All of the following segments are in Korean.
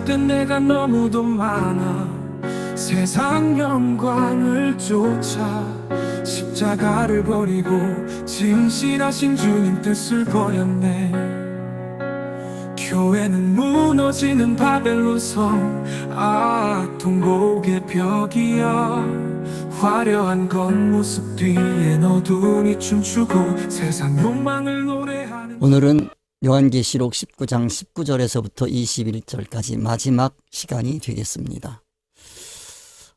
잘못된 내가 너무도 많아. 세상 영광을 쫓아 십자가를 버리고 진실하신 주님 뜻을 버렸네. 교회는 무너지는 바벨론 성, 동복의 벽이야. 화려한 겉모습 뒤엔 어둠이 춤추고 세상 욕망을 노래하는. 오늘은 요한계시록 19장 19절에서부터 21절까지 마지막 시간이 되겠습니다.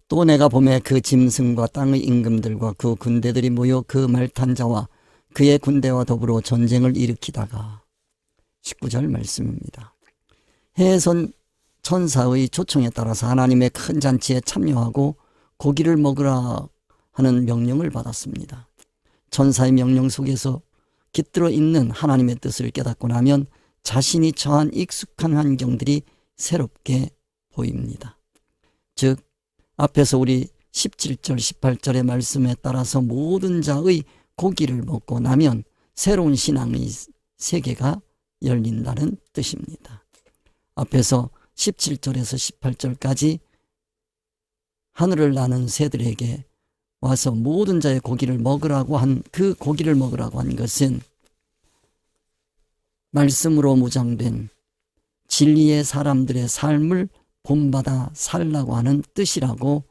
또 내가 보매 그 짐승과 땅의 임금들과 그 군대들이 모여 그 말탄 자와 그의 군대와 더불어 전쟁을 일으키다가 19절 말씀입니다. 해선 천사의 초청에 따라서 하나님의 큰 잔치에 참여하고 고기를 먹으라 하는 명령을 받았습니다. 천사의 명령 속에서 깃들어 있는 하나님의 뜻을 깨닫고 나면 자신이 처한 익숙한 환경들이 새롭게 보입니다. 즉 앞에서 우리 17절 18절의 말씀에 따라서 모든 자의 고기를 먹고 나면 새로운 신앙의 세계가 열린다는 뜻입니다. 앞에서 17절에서 18절까지 하늘을 나는 새들에게 와서 모든 자의 고기를 먹으라고 한 그 고기를 먹으라고 한 것은 말씀으로 무장된 진리의 사람들의 삶을 본받아 살라고 하는 뜻이라고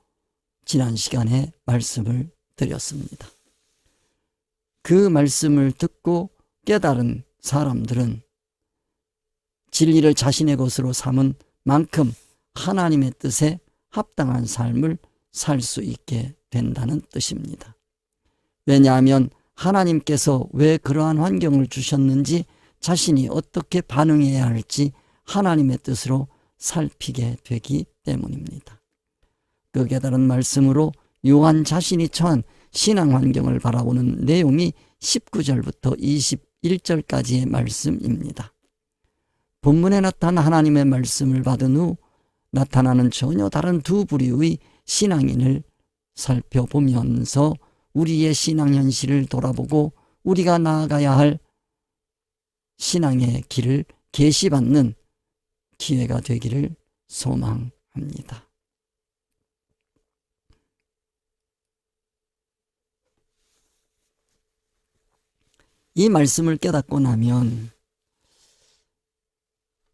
지난 시간에 말씀을 드렸습니다. 그 말씀을 듣고 깨달은 사람들은 진리를 자신의 것으로 삼은 만큼 하나님의 뜻에 합당한 삶을 살 수 있게 된다는 뜻입니다. 왜냐하면 하나님께서 왜 그러한 환경을 주셨는지 자신이 어떻게 반응해야 할지 하나님의 뜻으로 살피게 되기 때문입니다. 그 깨달은 말씀으로 요한 자신이 처한 신앙 환경을 바라보는 내용이 19절부터 21절까지의 말씀입니다. 본문에 나타난 하나님의 말씀을 받은 후 나타나는 전혀 다른 두 부류의 신앙인을 살펴보면서 우리의 신앙 현실을 돌아보고 우리가 나아가야 할 신앙의 길을 계시받는 기회가 되기를 소망합니다. 이 말씀을 깨닫고 나면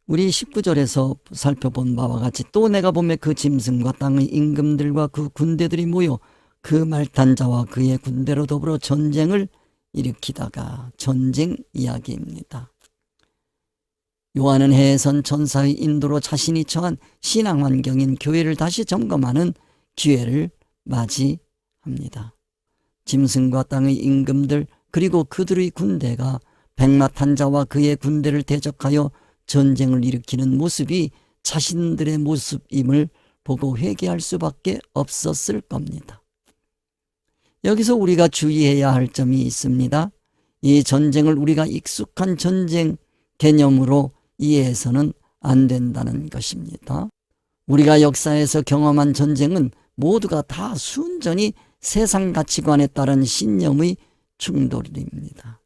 우리 19절에서 살펴본 바와 같이 또 내가 보매 그 짐승과 땅의 임금들과 그 군대들이 모여 그 말탄 자와 그의 군대로 더불어 전쟁을 일으키다가 전쟁 이야기입니다. 요한은 해선 천사의 인도로 자신이 처한 신앙 환경인 교회를 다시 점검하는 기회를 맞이합니다. 짐승과 땅의 임금들 그리고 그들의 군대가 백마탄 자와 그의 군대를 대적하여 전쟁을 일으키는 모습이 자신들의 모습임을 보고 회개할 수밖에 없었을 겁니다. 여기서 우리가 주의해야 할 점이 있습니다. 이 전쟁을 우리가 익숙한 전쟁 개념으로 이해해서는 안 된다는 것입니다. 우리가 역사에서 경험한 전쟁은 모두가 다 순전히 세상 가치관에 따른 신념의 충돌입니다.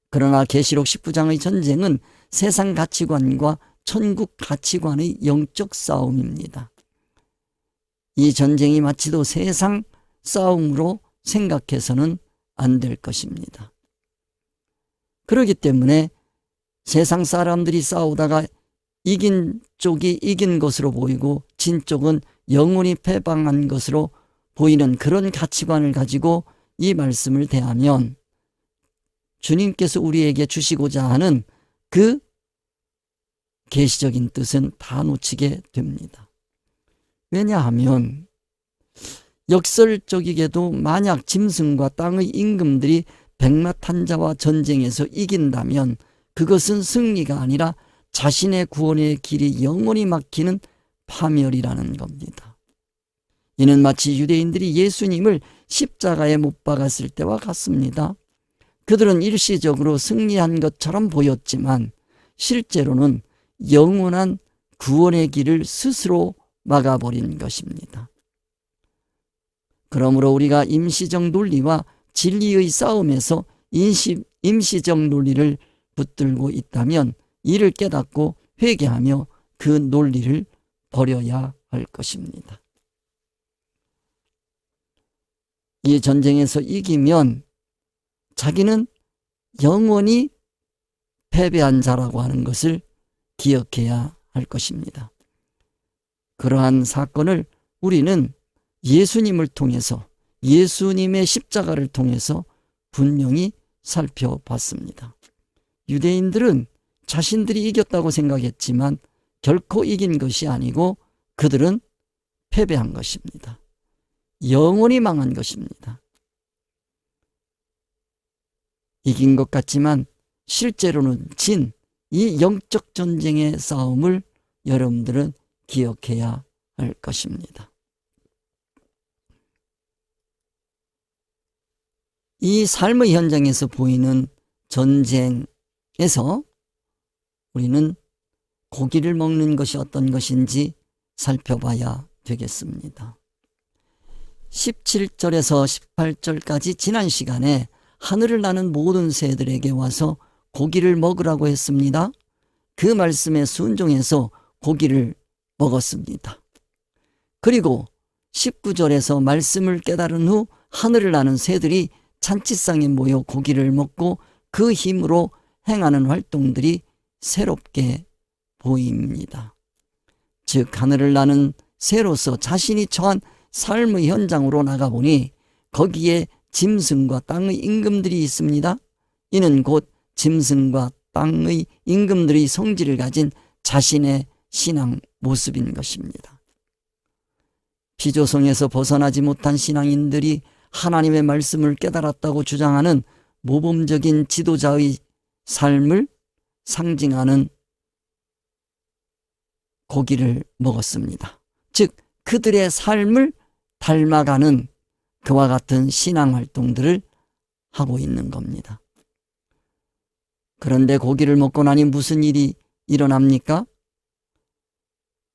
그러나 계시록 19장의 전쟁은 세상 가치관과 천국 가치관의 영적 싸움입니다. 이 전쟁이 마치도 세상 싸움으로 생각해서는 안 될 것입니다. 그렇기 때문에 세상 사람들이 싸우다가 이긴 쪽이 이긴 것으로 보이고 진 쪽은 영원히 패방한 것으로 보이는 그런 가치관을 가지고 이 말씀을 대하면 주님께서 우리에게 주시고자 하는 그 계시적인 뜻은 다 놓치게 됩니다. 왜냐하면 역설적이게도 만약 짐승과 땅의 임금들이 백마탄 자와 전쟁에서 이긴다면 그것은 승리가 아니라 자신의 구원의 길이 영원히 막히는 파멸이라는 겁니다. 이는 마치 유대인들이 예수님을 십자가에 못 박았을 때와 같습니다. 그들은 일시적으로 승리한 것처럼 보였지만 실제로는 영원한 구원의 길을 스스로 막아버린 것입니다. 그러므로 우리가 임시적 논리와 진리의 싸움에서 임시적 논리를 붙들고 있다면 이를 깨닫고 회개하며 그 논리를 버려야 할 것입니다. 이 전쟁에서 이기면 자기는 영원히 패배한 자라고 하는 것을 기억해야 할 것입니다. 그러한 사건을 우리는 예수님을 통해서, 예수님의 십자가를 통해서 분명히 살펴봤습니다. 유대인들은 자신들이 이겼다고 생각했지만 결코 이긴 것이 아니고 그들은 패배한 것입니다. 영원히 망한 것입니다. 이긴 것 같지만 실제로는 진 이 영적 전쟁의 싸움을 여러분들은 기억해야 할 것입니다. 이 삶의 현장에서 보이는 전쟁에서 우리는 고기를 먹는 것이 어떤 것인지 살펴봐야 되겠습니다. 17절에서 18절까지 지난 시간에 하늘을 나는 모든 새들에게 와서 고기를 먹으라고 했습니다. 그 말씀에 순종해서 고기를 먹었습니다. 그리고 19절에서 말씀을 깨달은 후 하늘을 나는 새들이 잔치상에 모여 고기를 먹고 그 힘으로 행하는 활동들이 새롭게 보입니다. 즉 하늘을 나는 새로서 자신이 처한 삶의 현장으로 나가보니 거기에 짐승과 땅의 임금들이 있습니다. 이는 곧 짐승과 땅의 임금들의 성질을 가진 자신의 신앙 모습인 것입니다. 피조성에서 벗어나지 못한 신앙인들이 하나님의 말씀을 깨달았다고 주장하는 모범적인 지도자의 삶을 상징하는 고기를 먹었습니다. 즉 그들의 삶을 닮아가는 그와 같은 신앙 활동들을 하고 있는 겁니다. 그런데 고기를 먹고 나니 무슨 일이 일어납니까?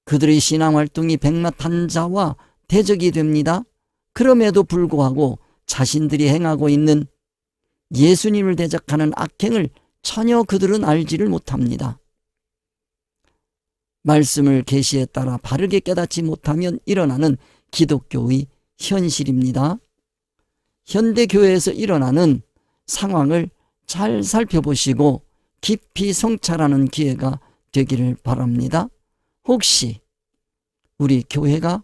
그들의 신앙 활동이 백마탄자와 대적이 됩니다. 그럼에도 불구하고 자신들이 행하고 있는 예수님을 대적하는 악행을 전혀 그들은 알지를 못합니다. 말씀을 계시에 따라 바르게 깨닫지 못하면 일어나는 기독교의 현실입니다. 현대교회에서 일어나는 상황을 잘 살펴보시고 깊이 성찰하는 기회가 되기를 바랍니다. 혹시 우리 교회가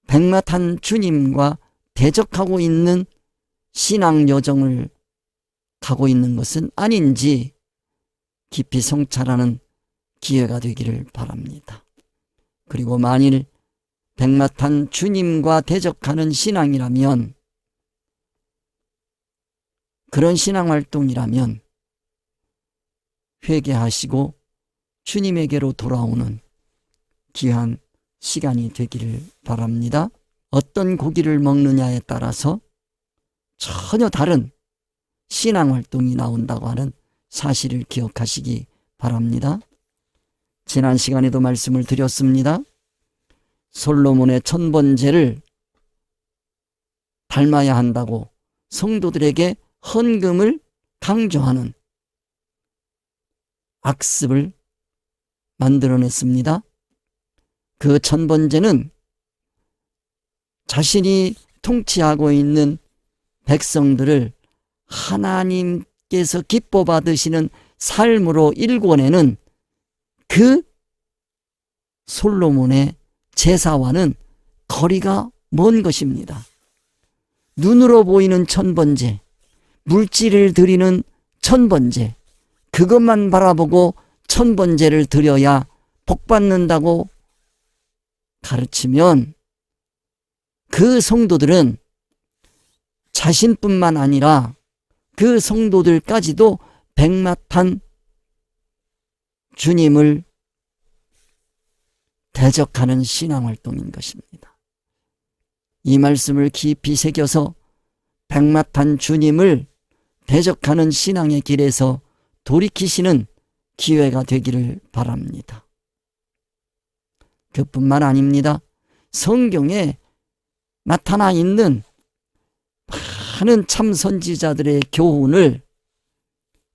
백마탄 주님과 대적하고 있는 신앙 여정을 가고 있는 것은 아닌지 깊이 성찰하는 기회가 되기를 바랍니다. 그리고 만일 백마탄 주님과 대적하는 신앙이라면, 그런 신앙활동이라면 회개하시고 주님에게로 돌아오는 귀한 시간이 되기를 바랍니다. 어떤 고기를 먹느냐에 따라서 전혀 다른 신앙활동이 나온다고 하는 사실을 기억하시기 바랍니다. 지난 시간에도 말씀을 드렸습니다. 솔로몬의 천번제를 닮아야 한다고 성도들에게 헌금을 강조하는 악습을 만들어냈습니다. 그 천번제는 자신이 통치하고 있는 백성들을 하나님께서 기뻐 받으시는 삶으로 일궈내는 그 솔로몬의 제사와는 거리가 먼 것입니다. 눈으로 보이는 천번제, 물질을 드리는 천번제, 그것만 바라보고 천번제를 드려야 복받는다고 가르치면 그 성도들은 자신뿐만 아니라 그 성도들까지도 백마탄 주님을 대적하는 신앙활동인 것입니다. 이 말씀을 깊이 새겨서 백마탄 주님을 대적하는 신앙의 길에서 돌이키시는 기회가 되기를 바랍니다. 그뿐만 아닙니다. 성경에 나타나 있는 많은 참 선지자들의 교훈을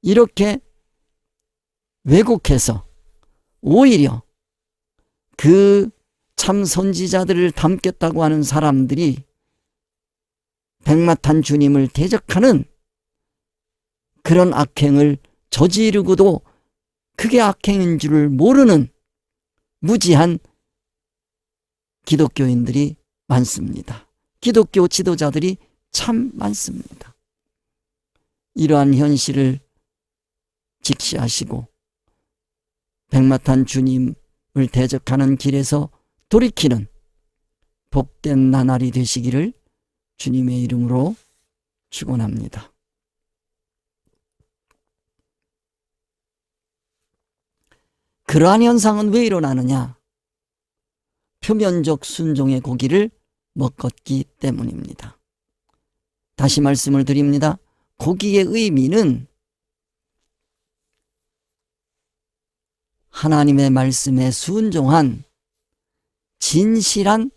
이렇게 왜곡해서 오히려 그 참 선지자들을 닮겠다고 하는 사람들이 백마탄 주님을 대적하는 그런 악행을 저지르고도 그게 악행인 줄을 모르는 무지한 기독교인들이 많습니다. 기독교 지도자들이 참 많습니다. 이러한 현실을 직시하시고 백마탄 주님을 대적하는 길에서 돌이키는 복된 나날이 되시기를 주님의 이름으로 축원합니다. 그러한 현상은 왜 일어나느냐? 표면적 순종의 고기를 먹었기 때문입니다. 다시 말씀을 드립니다. 고기의 의미는 하나님의 말씀에 순종한 진실한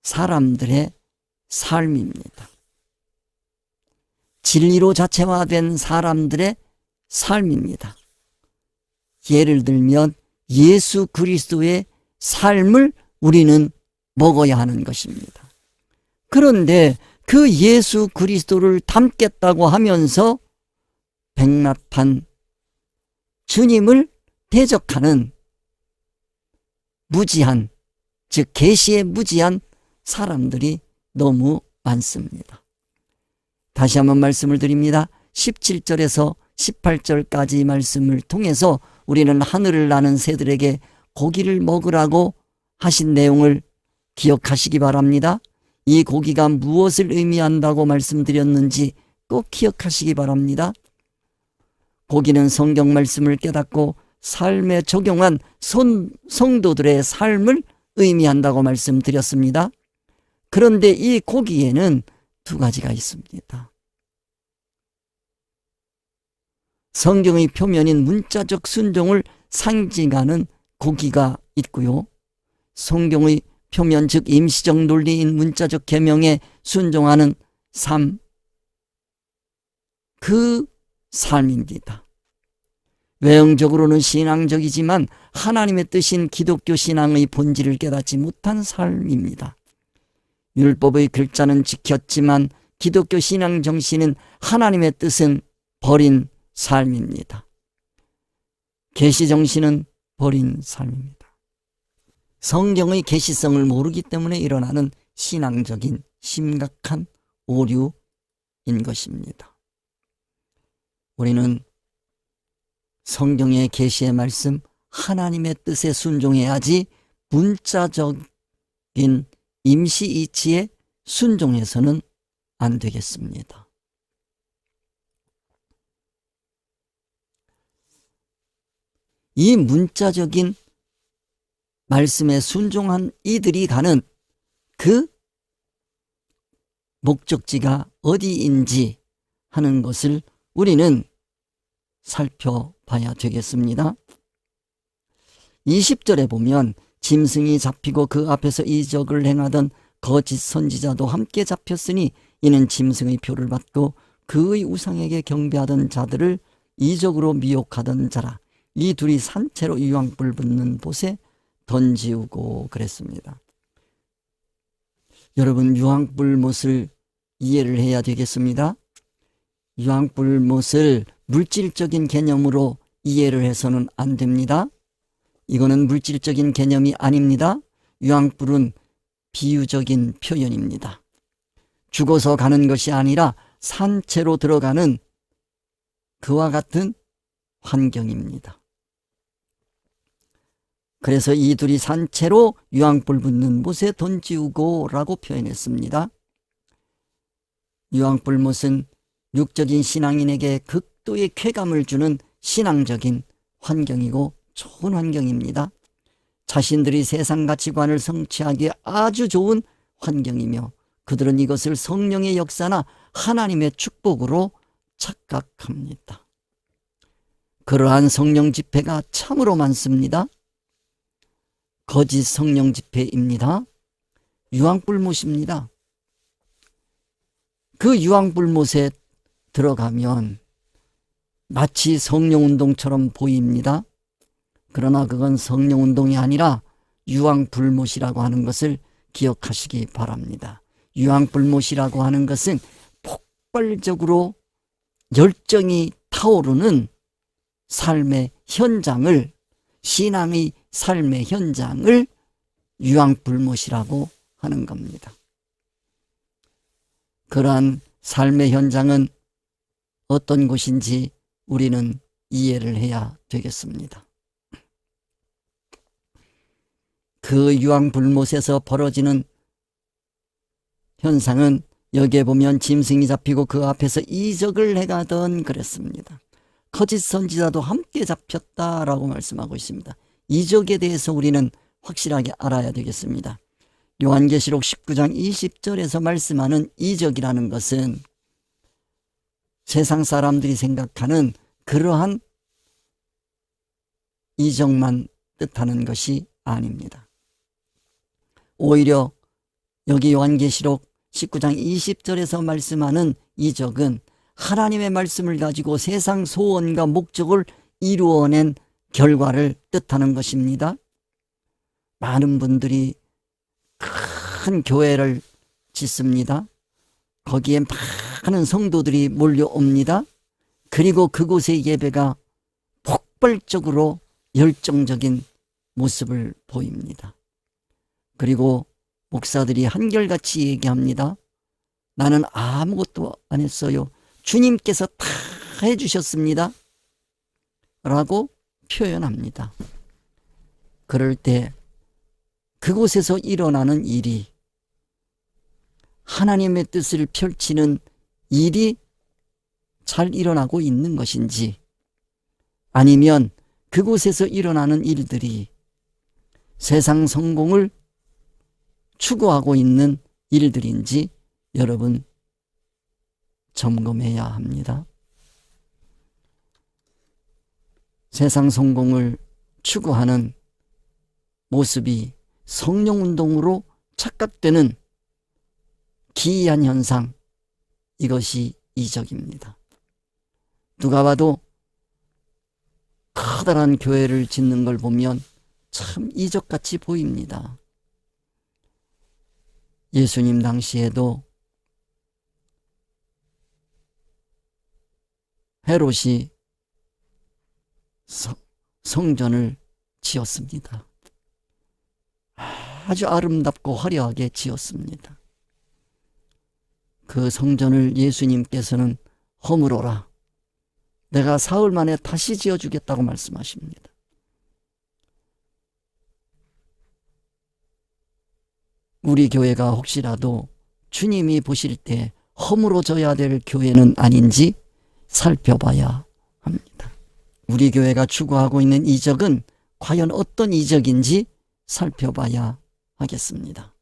사람들의 삶입니다. 진리로 자체화된 사람들의 삶입니다. 예를 들면 예수 그리스도의 삶을 우리는 먹어야 하는 것입니다. 그런데 그 예수 그리스도를 닮겠다고 하면서 백마탄 주님을 대적하는 무지한, 즉 계시에 무지한 사람들이 너무 많습니다. 다시 한번 말씀을 드립니다. 17절에서 18절까지 말씀을 통해서 우리는 하늘을 나는 새들에게 고기를 먹으라고 하신 내용을 기억하시기 바랍니다. 이 고기가 무엇을 의미한다고 말씀드렸는지 꼭 기억하시기 바랍니다. 고기는 성경 말씀을 깨닫고 삶에 적용한 성도들의 삶을 의미한다고 말씀드렸습니다. 그런데 이 고기에는 두 가지가 있습니다. 성경의 표면인 문자적 순종을 상징하는 고기가 있고요. 성경의 표면 즉 임시적 논리인 문자적 계명에 순종하는 삶, 그 삶입니다. 외형적으로는 신앙적이지만 하나님의 뜻인 기독교 신앙의 본질을 깨닫지 못한 삶입니다. 율법의 글자는 지켰지만 기독교 신앙 정신은 하나님의 뜻은 버린 삶입니다. 계시 정신은 버린 삶입니다. 성경의 계시성을 모르기 때문에 일어나는 신앙적인 심각한 오류인 것입니다. 우리는 성경의 계시의 말씀, 하나님의 뜻에 순종해야지 문자적인 임시 이치에 순종해서는 안 되겠습니다. 이 문자적인 말씀에 순종한 이들이 가는 그 목적지가 어디인지 하는 것을 우리는 살펴봐야 되겠습니다. 20절에 보면 짐승이 잡히고 그 앞에서 이적을 행하던 거짓 선지자도 함께 잡혔으니 이는 짐승의 표를 받고 그의 우상에게 경배하던 자들을 이적으로 미혹하던 자라. 이 둘이 산채로 유황불 붙는 곳에 던지우고 그랬습니다. 여러분, 유황불못을 이해를 해야 되겠습니다. 유황불못을 물질적인 개념으로 이해를 해서는 안 됩니다. 이거는 물질적인 개념이 아닙니다. 유황불은 비유적인 표현입니다. 죽어서 가는 것이 아니라 산채로 들어가는 그와 같은 환경입니다. 그래서 이 둘이 산채로 유황불 붙는 못에 던지우고 라고 표현했습니다. 유황불못은 육적인 신앙인에게 극도의 쾌감을 주는 신앙적인 환경이고 좋은 환경입니다. 자신들이 세상 가치관을 성취하기에 아주 좋은 환경이며 그들은 이것을 성령의 역사나 하나님의 축복으로 착각합니다. 그러한 성령 집회가 참으로 많습니다. 거짓 성령 집회입니다. 유황불못입니다. 그 유황불못에 들어가면 마치 성령운동처럼 보입니다. 그러나 그건 성령운동이 아니라 유황불못이라고 하는 것을 기억하시기 바랍니다. 유황불못이라고 하는 것은 폭발적으로 열정이 타오르는 삶의 현장을, 신앙의 삶의 현장을 유황불못이라고 하는 겁니다. 그러한 삶의 현장은 어떤 곳인지 우리는 이해를 해야 되겠습니다. 그 유황불못에서 벌어지는 현상은 여기에 보면 짐승이 잡히고 그 앞에서 이적을 행하던 그랬습니다. 거짓 선지자도 함께 잡혔다라고 말씀하고 있습니다. 이적에 대해서 우리는 확실하게 알아야 되겠습니다. 요한계시록 19장 20절에서 말씀하는 이적이라는 것은 세상 사람들이 생각하는 그러한 이적만 뜻하는 것이 아닙니다. 오히려 여기 요한계시록 19장 20절에서 말씀하는 이적은 하나님의 말씀을 가지고 세상 소원과 목적을 이루어낸 결과를 뜻하는 것입니다. 많은 분들이 큰 교회를 짓습니다. 거기에 많은 성도들이 몰려옵니다. 그리고 그곳의 예배가 폭발적으로 열정적인 모습을 보입니다. 그리고 목사들이 한결같이 얘기합니다. 나는 아무것도 안 했어요. 주님께서 다 해주셨습니다. 라고 표현합니다. 그럴 때 그곳에서 일어나는 일이 하나님의 뜻을 펼치는 일이 잘 일어나고 있는 것인지, 아니면 그곳에서 일어나는 일들이 세상 성공을 추구하고 있는 일들인지 여러분 점검해야 합니다. 세상 성공을 추구하는 모습이 성령운동으로 착각되는 기이한 현상, 이것이 이적입니다. 누가 봐도 커다란 교회를 짓는 걸 보면 참 이적같이 보입니다. 예수님 당시에도 헤롯이 성전을 지었습니다. 아주 아름답고 화려하게 지었습니다. 그 성전을 예수님께서는 허물어라, 내가 사흘 만에 다시 지어주겠다고 말씀하십니다. 우리 교회가 혹시라도 주님이 보실 때 허물어져야 될 교회는 아닌지 살펴봐야 합니다. 우리 교회가 추구하고 있는 이적은 과연 어떤 이적인지 살펴봐야 하겠습니다.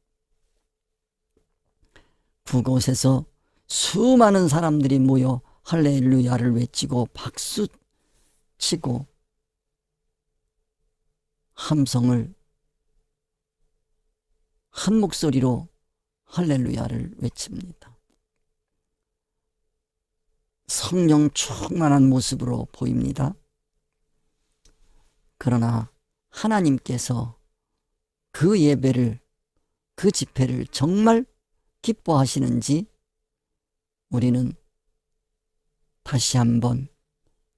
그곳에서 수많은 사람들이 모여 할렐루야를 외치고 박수치고 함성을 한 목소리로 할렐루야를 외칩니다. 성령 충만한 모습으로 보입니다. 그러나 하나님께서 그 예배를, 그 집회를 정말 기뻐하시는지 우리는 다시 한번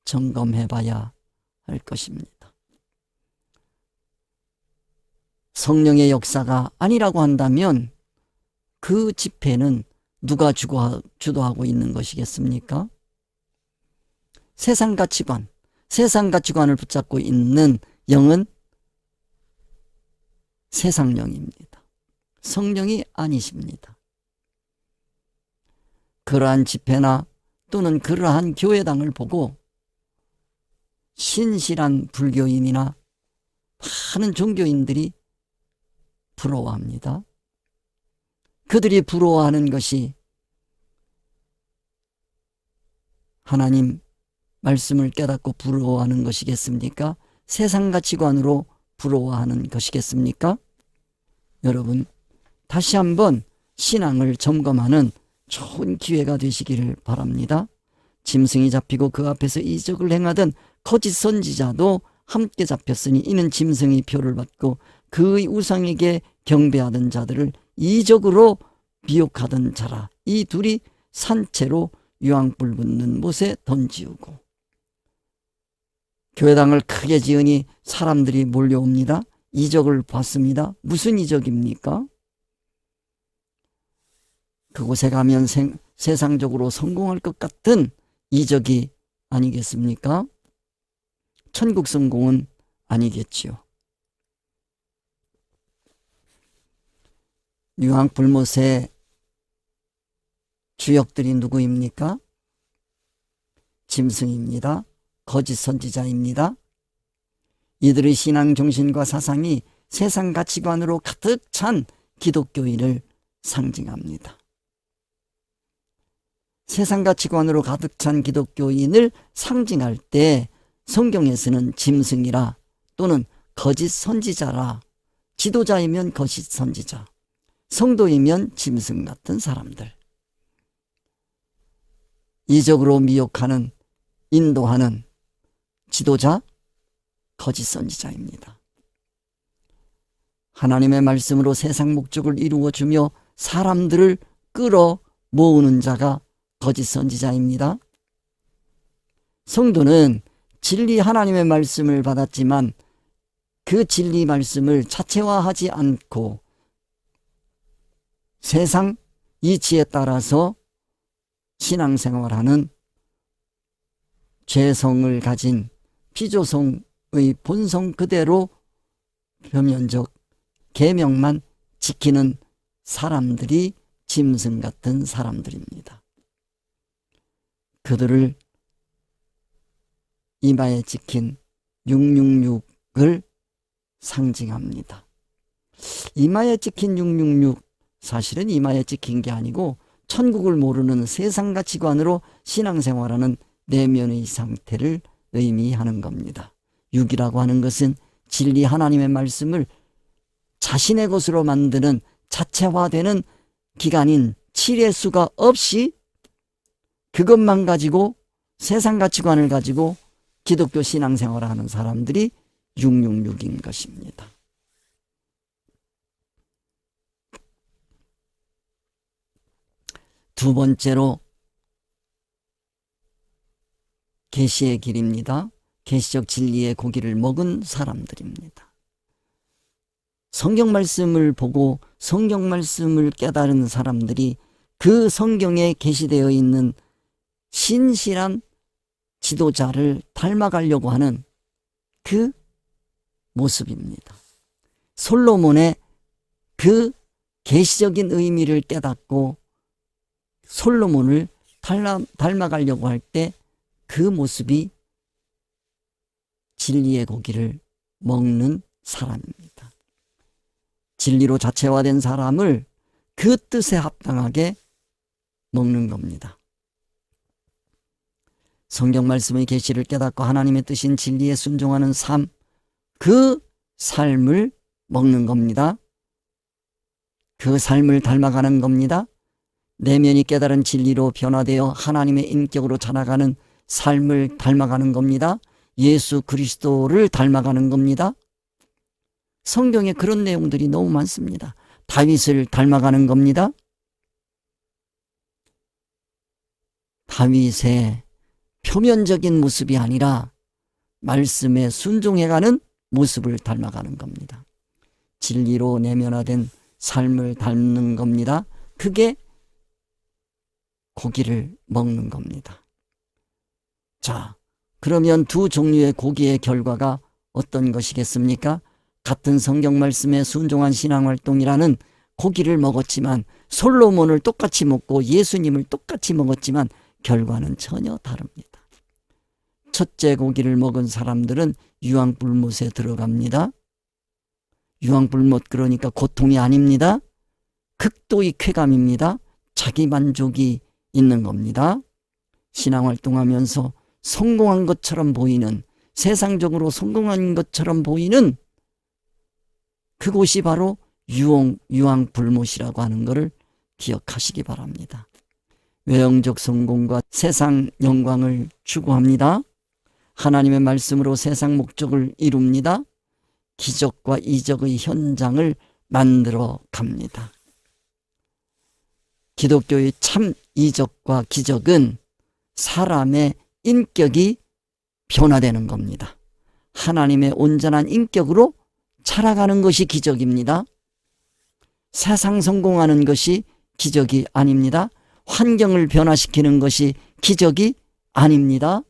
점검해 봐야 할 것입니다. 성령의 역사가 아니라고 한다면 그 집회는 누가 주도하고 있는 것이겠습니까? 세상 가치관을 붙잡고 있는 영은 세상 영입니다. 성령이 아니십니다. 그러한 집회나 또는 그러한 교회당을 보고 신실한 불교인이나 많은 종교인들이 부러워합니다. 그들이 부러워하는 것이 하나님 말씀을 깨닫고 부러워하는 것이겠습니까? 세상 가치관으로 부러워하는 것이겠습니까? 여러분, 다시 한번 신앙을 점검하는 좋은 기회가 되시기를 바랍니다. 짐승이 잡히고 그 앞에서 이적을 행하던 거짓 선지자도 함께 잡혔으니 이는 짐승이 표를 받고 그의 우상에게 경배하던 자들을 이적으로 미혹하던 자라. 이 둘이 산채로 유황불 붙는 못에 던지우고. 교회당을 크게 지으니 사람들이 몰려옵니다. 이적을 봤습니다. 무슨 이적입니까? 그곳에 가면 세상적으로 성공할 것 같은 이적이 아니겠습니까? 천국 성공은 아니겠지요. 유황불못의 주역들이 누구입니까? 짐승입니다. 거짓 선지자입니다. 이들의 신앙 정신과 사상이 세상 가치관으로 가득 찬 기독교인을 상징합니다. 세상 가치관으로 가득 찬 기독교인을 상징할 때 성경에서는 짐승이라 또는 거짓 선지자라, 지도자이면 거짓 선지자, 성도이면 짐승 같은 사람들, 이적으로 미혹하는, 인도하는 지도자, 거짓 선지자입니다. 하나님의 말씀으로 세상 목적을 이루어주며 사람들을 끌어 모으는 자가 거짓 선지자입니다. 성도는 진리 하나님의 말씀을 받았지만 그 진리 말씀을 자체화하지 않고 세상 이치에 따라서 신앙생활하는 죄성을 가진 피조성의 본성 그대로 표면적 계명만 지키는 사람들이 짐승 같은 사람들입니다. 그들을 이마에 찍힌 666을 상징합니다. 이마에 찍힌 666, 사실은 이마에 찍힌 게 아니고 천국을 모르는 세상 가치관으로 신앙생활하는 내면의 상태를 의미하는 겁니다. 6이라고 하는 것은 진리 하나님의 말씀을 자신의 것으로 만드는 자체화되는 기간인 7의 수가 없이 그것만 가지고 세상 가치관을 가지고 기독교 신앙생활을 하는 사람들이 666인 것입니다. 두 번째로 계시의 길입니다. 계시적 진리의 고기를 먹은 사람들입니다. 성경 말씀을 보고 성경 말씀을 깨달은 사람들이 그 성경에 계시되어 있는 신실한 지도자를 닮아가려고 하는 그 모습입니다. 솔로몬의 그 계시적인 의미를 깨닫고 솔로몬을 닮아가려고 할 때 그 모습이 진리의 고기를 먹는 사람입니다. 진리로 자체화된 사람을 그 뜻에 합당하게 먹는 겁니다. 성경 말씀의 계시를 깨닫고 하나님의 뜻인 진리에 순종하는 삶, 그 삶을 먹는 겁니다. 그 삶을 닮아가는 겁니다. 내면이 깨달은 진리로 변화되어 하나님의 인격으로 자라가는 삶을 닮아가는 겁니다. 예수 그리스도를 닮아가는 겁니다. 성경에 그런 내용들이 너무 많습니다. 다윗을 닮아가는 겁니다. 다윗의 표면적인 모습이 아니라 말씀에 순종해가는 모습을 닮아가는 겁니다. 진리로 내면화된 삶을 닮는 겁니다. 그게 고기를 먹는 겁니다. 자, 그러면 두 종류의 고기의 결과가 어떤 것이겠습니까? 같은 성경 말씀에 순종한 신앙활동이라는 고기를 먹었지만 솔로몬을 똑같이 먹고 예수님을 똑같이 먹었지만 결과는 전혀 다릅니다. 첫째 고기를 먹은 사람들은 유황불못에 들어갑니다. 유황불못, 그러니까 고통이 아닙니다. 극도의 쾌감입니다. 자기 만족이 있는 겁니다. 신앙활동하면서 성공한 것처럼 보이는, 세상적으로 성공한 것처럼 보이는 그곳이 바로 유황불못이라고 하는 것을 기억하시기 바랍니다. 외형적 성공과 세상 영광을 추구합니다. 하나님의 말씀으로 세상 목적을 이룹니다. 기적과 이적의 현장을 만들어 갑니다. 기독교의 참 이적과 기적은 사람의 인격이 변화되는 겁니다. 하나님의 온전한 인격으로 자라가는 것이 기적입니다. 세상 성공하는 것이 기적이 아닙니다. 환경을 변화시키는 것이 기적이 아닙니다.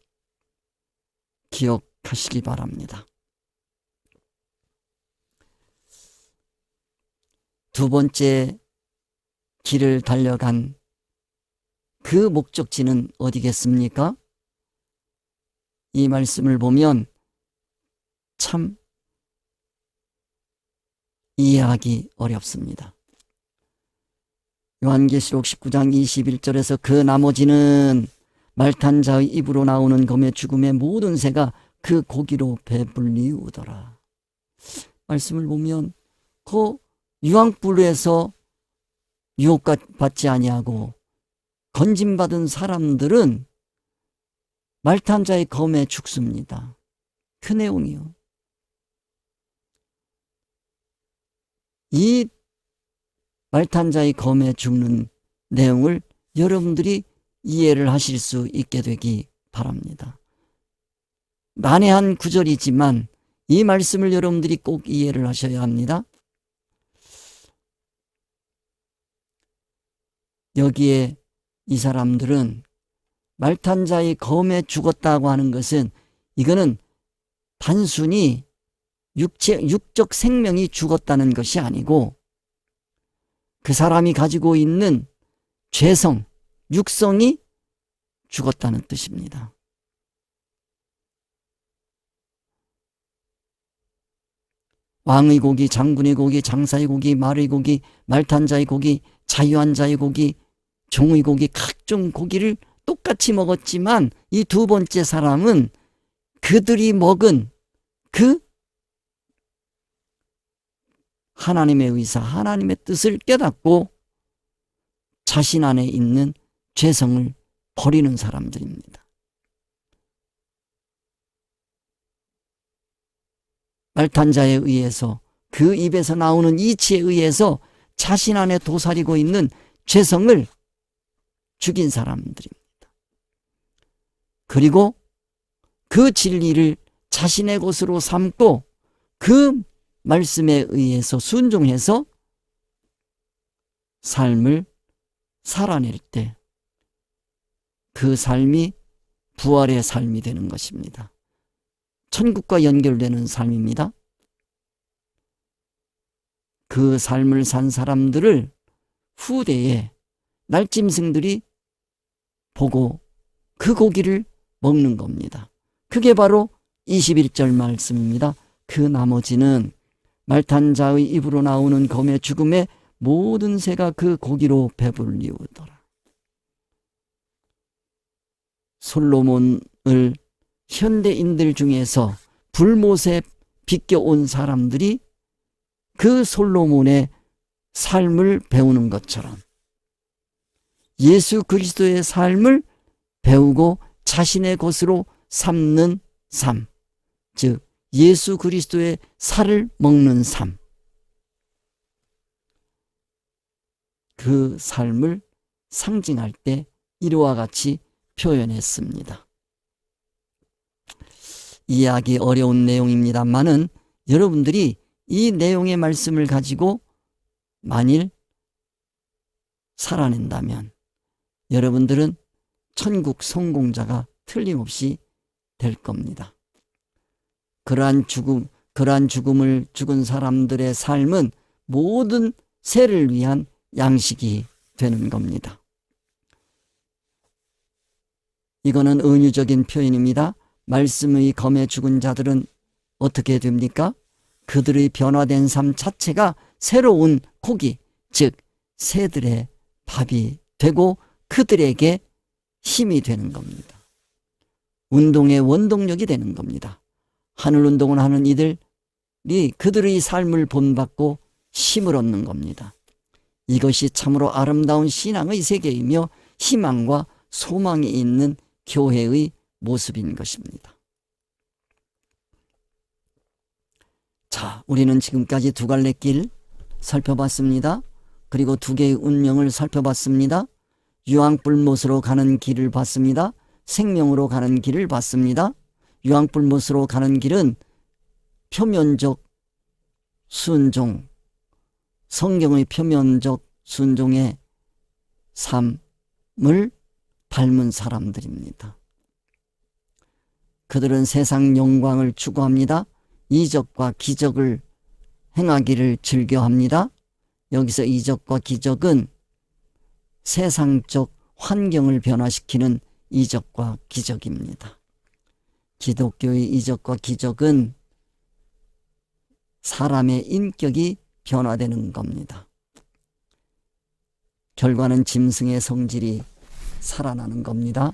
기억하시기 바랍니다. 두 번째 길을 달려간 그 목적지는 어디겠습니까? 이 말씀을 보면 참 이해하기 어렵습니다. 요한계시록 19장 21절에서 그 나머지는 말탄 자의 입으로 나오는 검의 죽음의 모든 새가 그 고기로 배불리우더라. 말씀을 보면 그 유황불에서 유혹받지 아니하고 건짐받은 사람들은 말탄 자의 검에 죽습니다. 그 내용이요. 이 말탄 자의 검에 죽는 내용을 여러분들이 이해를 하실 수 있게 되기 바랍니다. 난해한 구절이지만 이 말씀을 여러분들이 꼭 이해를 하셔야 합니다. 여기에 이 사람들은 말탄 자의 검에 죽었다고 하는 것은 이거는 단순히 육적 생명이 죽었다는 것이 아니고 그 사람이 가지고 있는 죄성, 육성이 죽었다는 뜻입니다. 왕의 고기, 장군의 고기, 장사의 고기, 말의 고기, 말탄 자의 고기, 자유한 자의 고기, 종의 고기, 각종 고기를 똑같이 먹었지만 이 두 번째 사람은 그들이 먹은 그 하나님의 의사, 하나님의 뜻을 깨닫고 자신 안에 있는 죄성을 버리는 사람들입니다. 말탄자에 의해서 그 입에서 나오는 이치에 의해서 자신 안에 도사리고 있는 죄성을 죽인 사람들입니다. 그리고 그 진리를 자신의 것으로 삼고 그 말씀에 의해서 순종해서 삶을 살아낼 때 그 삶이 부활의 삶이 되는 것입니다. 천국과 연결되는 삶입니다. 그 삶을 산 사람들을 후대에 날짐승들이 보고 그 고기를 먹는 겁니다. 그게 바로 21절 말씀입니다. 그 나머지는 말탄 자의 입으로 나오는 검의 죽음에 모든 새가 그 고기로 배불리우더라. 솔로몬을 현대인들 중에서 불못에 비껴온 사람들이 그 솔로몬의 삶을 배우는 것처럼 예수 그리스도의 삶을 배우고 자신의 것으로 삼는 삶, 즉 예수 그리스도의 살을 먹는 삶, 그 삶을 상징할 때 이와 같이 표현했습니다. 이해하기 어려운 내용입니다만은 여러분들이 이 내용의 말씀을 가지고 만일 살아낸다면 여러분들은 천국 성공자가 틀림없이 될 겁니다. 그러한 죽음을 죽은 사람들의 삶은 모든 새를 위한 양식이 되는 겁니다. 이거는 은유적인 표현입니다. 말씀의 검에 죽은 자들은 어떻게 됩니까? 그들의 변화된 삶 자체가 새로운 고기, 즉 새들의 밥이 되고 그들에게 힘이 되는 겁니다. 운동의 원동력이 되는 겁니다. 하늘 운동을 하는 이들이 그들의 삶을 본받고 힘을 얻는 겁니다. 이것이 참으로 아름다운 신앙의 세계이며 희망과 소망이 있는 교회의 모습인 것입니다. 자, 우리는 지금까지 두 갈래 길 살펴봤습니다. 그리고 두 개의 운명을 살펴봤습니다. 유황불못으로 가는 길을 봤습니다. 생명으로 가는 길을 봤습니다. 유황불못으로 가는 길은 표면적 순종, 성경의 표면적 순종의 삶을 닮은 사람들입니다. 그들은 세상 영광을 추구합니다. 이적과 기적을 행하기를 즐겨합니다. 여기서 이적과 기적은 세상적 환경을 변화시키는 이적과 기적입니다. 기독교의 이적과 기적은 사람의 인격이 변화되는 겁니다. 결과는 짐승의 성질이 살아나는 겁니다.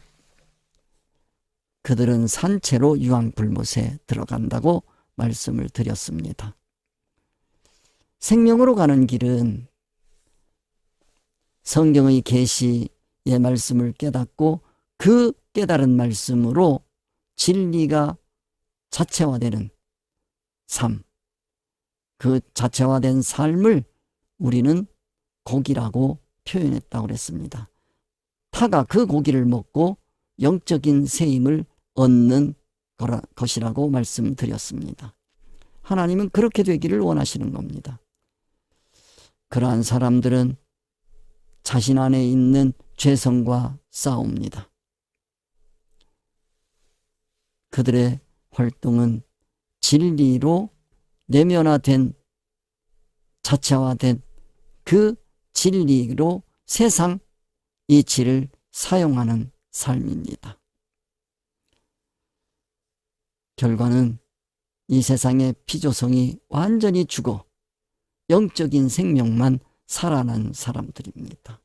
그들은 산채로 유황불못에 들어간다고 말씀을 드렸습니다. 생명으로 가는 길은 성경의 계시의 말씀을 깨닫고 그 깨달은 말씀으로 진리가 자체화되는 삶, 그 자체화된 삶을 우리는 고기라고 표현했다고 그랬습니다. 타가 그 고기를 먹고 영적인 새힘을 얻는 것이라고 말씀드렸습니다. 하나님은 그렇게 되기를 원하시는 겁니다. 그러한 사람들은 자신 안에 있는 죄성과 싸웁니다. 그들의 활동은 진리로 내면화된, 자체화된 그 진리로 세상 이치를 사용하는 삶입니다. 결과는 이 세상의 피조성이 완전히 죽어 영적인 생명만 살아난 사람들입니다.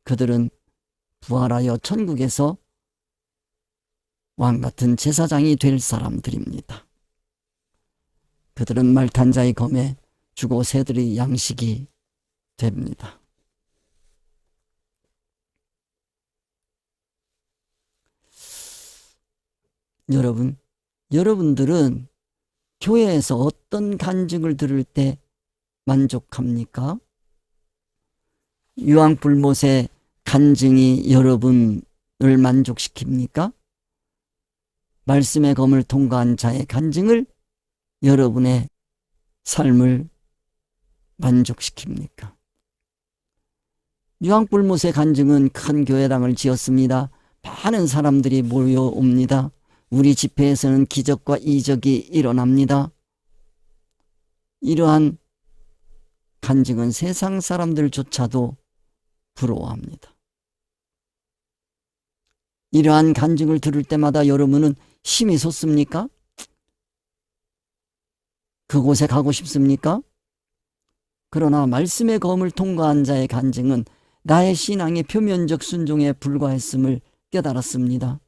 그들은 부활하여 천국에서 왕같은 제사장이 될 사람들입니다. 그들은 말탄 자의 검에 죽어 새들의 양식이 됩니다. 여러분들은 교회에서 어떤 간증을 들을 때 만족합니까? 유황불못의 간증이 여러분을 만족시킵니까? 말씀의 검을 통과한 자의 간증을 여러분의 삶을 만족시킵니까? 유황불못의 간증은 큰 교회당을 지었습니다. 많은 사람들이 모여옵니다. 우리 집회에서는 기적과 이적이 일어납니다. 이러한 간증은 세상 사람들조차도 부러워합니다. 이러한 간증을 들을 때마다 여러분은 힘이 솟습니까? 그곳에 가고 싶습니까? 그러나 말씀의 검을 통과한 자의 간증은 나의 신앙의 표면적 순종에 불과했음을 깨달았습니다.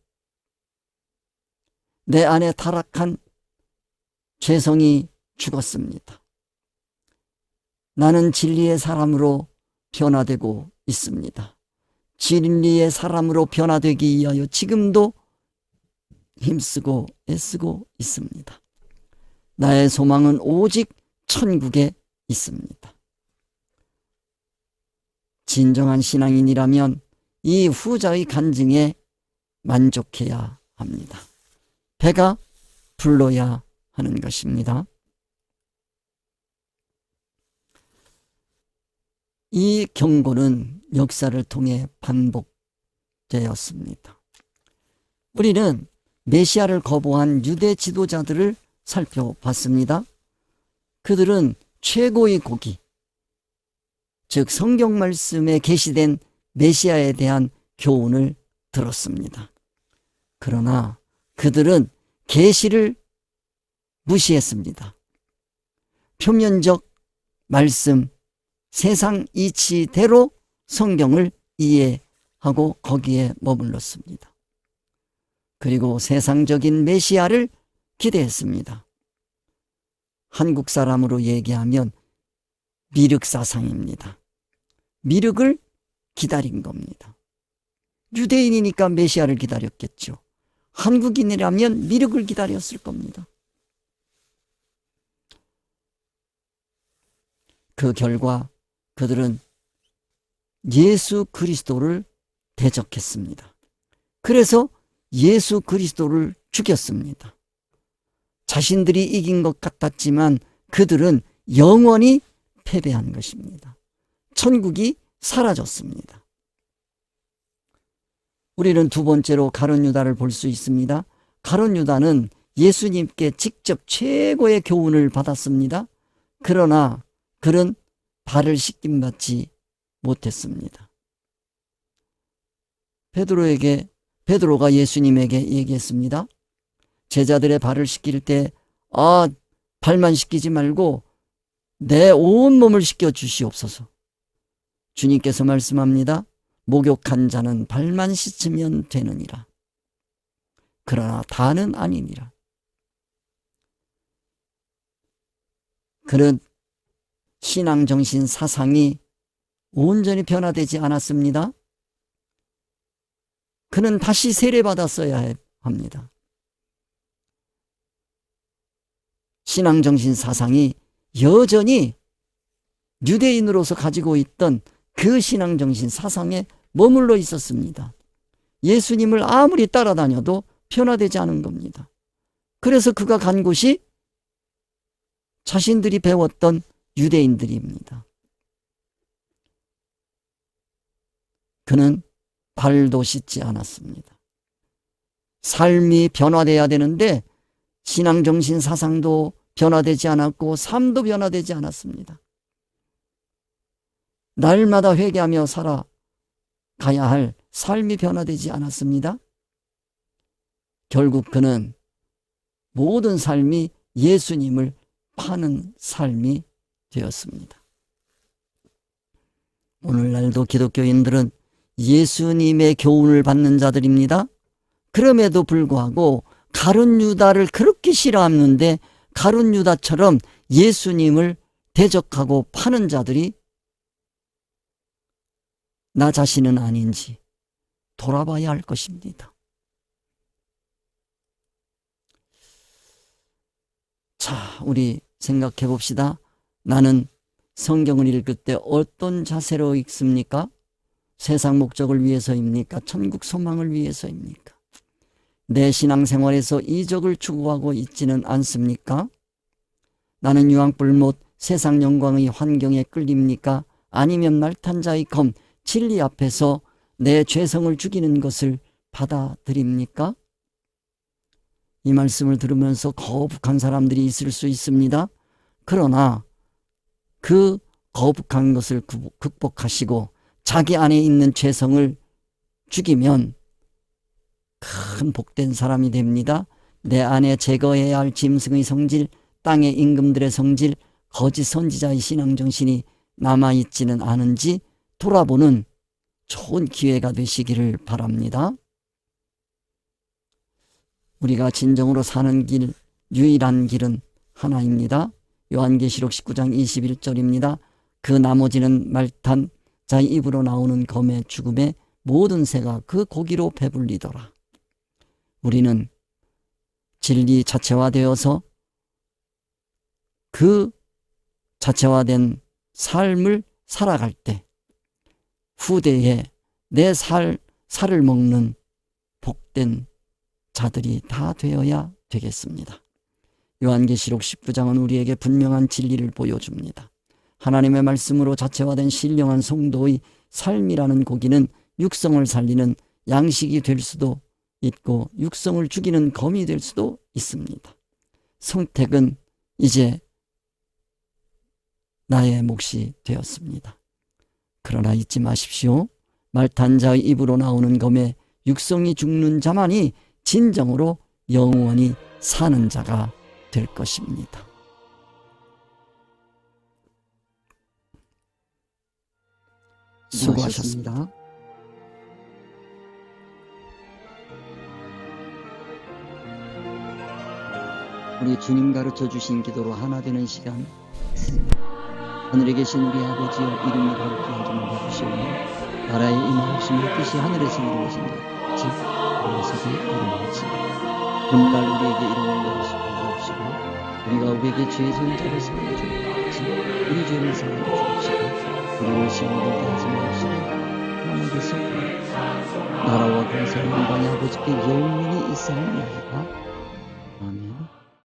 내 안에 타락한 죄성이 죽었습니다. 나는 진리의 사람으로 변화되고 있습니다. 진리의 사람으로 변화되기 위하여 지금도 힘쓰고 애쓰고 있습니다. 나의 소망은 오직 천국에 있습니다. 진정한 신앙인이라면 이 후자의 간증에 만족해야 합니다. 배가 불러야 하는 것입니다. 이 경고는 역사를 통해 반복되었습니다. 우리는 메시아를 거부한 유대 지도자들을 살펴봤습니다. 그들은 최고의 고기, 즉 성경 말씀에 계시된 메시아에 대한 교훈을 들었습니다. 그러나 그들은 계시를 무시했습니다. 표면적 말씀, 세상 이치대로 성경을 이해하고 거기에 머물렀습니다. 그리고 세상적인 메시아를 기대했습니다. 한국 사람으로 얘기하면 미륵사상입니다. 미륵을 기다린 겁니다. 유대인이니까 메시아를 기다렸겠죠. 한국인이라면 미륵을 기다렸을 겁니다. 그 결과 그들은 예수 그리스도를 대적했습니다. 그래서 예수 그리스도를 죽였습니다. 자신들이 이긴 것 같았지만 그들은 영원히 패배한 것입니다. 천국이 사라졌습니다. 우리는 두 번째로 가룟 유다를 볼 수 있습니다. 가룟 유다는 예수님께 직접 최고의 교훈을 받았습니다. 그러나 그는 발을 씻김받지 못했습니다. 베드로가 예수님에게 얘기했습니다. 제자들의 발을 씻길 때 발만 씻기지 말고 내 온몸을 씻겨 주시옵소서. 주님께서 말씀합니다. 목욕한 자는 발만 씻으면 되느니라. 그러나 다는 아니니라. 그는 신앙정신 사상이 온전히 변화되지 않았습니다. 그는 다시 세례받았어야 합니다. 신앙정신 사상이 여전히 유대인으로서 가지고 있던 그 신앙정신 사상에 머물러 있었습니다. 예수님을 아무리 따라다녀도 변화되지 않은 겁니다. 그래서 그가 간 곳이 자신들이 배웠던 유대인들입니다. 그는 발도 씻지 않았습니다. 삶이 변화돼야 되는데 신앙정신 사상도 변화되지 않았고 삶도 변화되지 않았습니다. 날마다 회개하며 살아가야 할 삶이 변화되지 않았습니다. 결국 그는 모든 삶이 예수님을 파는 삶이 되었습니다. 오늘날도 기독교인들은 예수님의 교훈을 받는 자들입니다. 그럼에도 불구하고 가룟 유다를 그렇게 싫어하는데 가룟 유다처럼 예수님을 대적하고 파는 자들이 나 자신은 아닌지 돌아봐야 할 것입니다. 자, 우리 생각해 봅시다. 나는 성경을 읽을 때 어떤 자세로 읽습니까? 세상 목적을 위해서입니까? 천국 소망을 위해서입니까? 내 신앙생활에서 이적을 추구하고 있지는 않습니까? 나는 유황불못 세상 영광의 환경에 끌립니까? 아니면 날탄 자의 검 진리 앞에서 내 죄성을 죽이는 것을 받아들입니까? 이 말씀을 들으면서 거북한 사람들이 있을 수 있습니다. 그러나 그 거북한 것을 극복하시고 자기 안에 있는 죄성을 죽이면 큰 복된 사람이 됩니다. 내 안에 제거해야 할 짐승의 성질, 땅의 임금들의 성질, 거짓 선지자의 신앙정신이 남아있지는 않은지 돌아보는 좋은 기회가 되시기를 바랍니다. 우리가 진정으로 사는 길, 유일한 길은 하나입니다. 요한계시록 19장 21절입니다. 그 나머지는 말탄 자의 입으로 나오는 검의 죽음에 모든 새가 그 고기로 배불리더라. 우리는 진리 자체화되어서 그 자체화된 삶을 살아갈 때 후대에 내 살을 먹는 복된 자들이 다 되어야 되겠습니다. 요한계시록 19장은 우리에게 분명한 진리를 보여줍니다. 하나님의 말씀으로 자체화된 신령한 성도의 삶이라는 고기는 육성을 살리는 양식이 될 수도 있고 육성을 죽이는 검이 될 수도 있습니다. 선택은 이제 나의 몫이 되었습니다. 그러나 잊지 마십시오. 말탄 자의 입으로 나오는 검에 육성이 죽는 자만이 진정으로 영원히 사는 자가 될 것입니다. 수고하셨습니다. 우리 주님 가르쳐 주신 기도로 하나 되는 시간, 하늘에 계신 우리 아버지여, 이름이 거룩히 여김을 받으시오며 나라의 임하옵시며 뜻이 하늘에서 이루어진 것 같이 땅에서도 이루어지이다. 오늘날 우리에게 일용할 것을 주옵시고 우리가 우리에게 죄 지은 자를 사하여 주옵소서. 주옵시고 우리 죄를 사하여 주옵시고 우리를 시험에 하지 마옵시고 하나님께서 나라와 권세와 영광이 아버지께 영원히 있사옵나이다.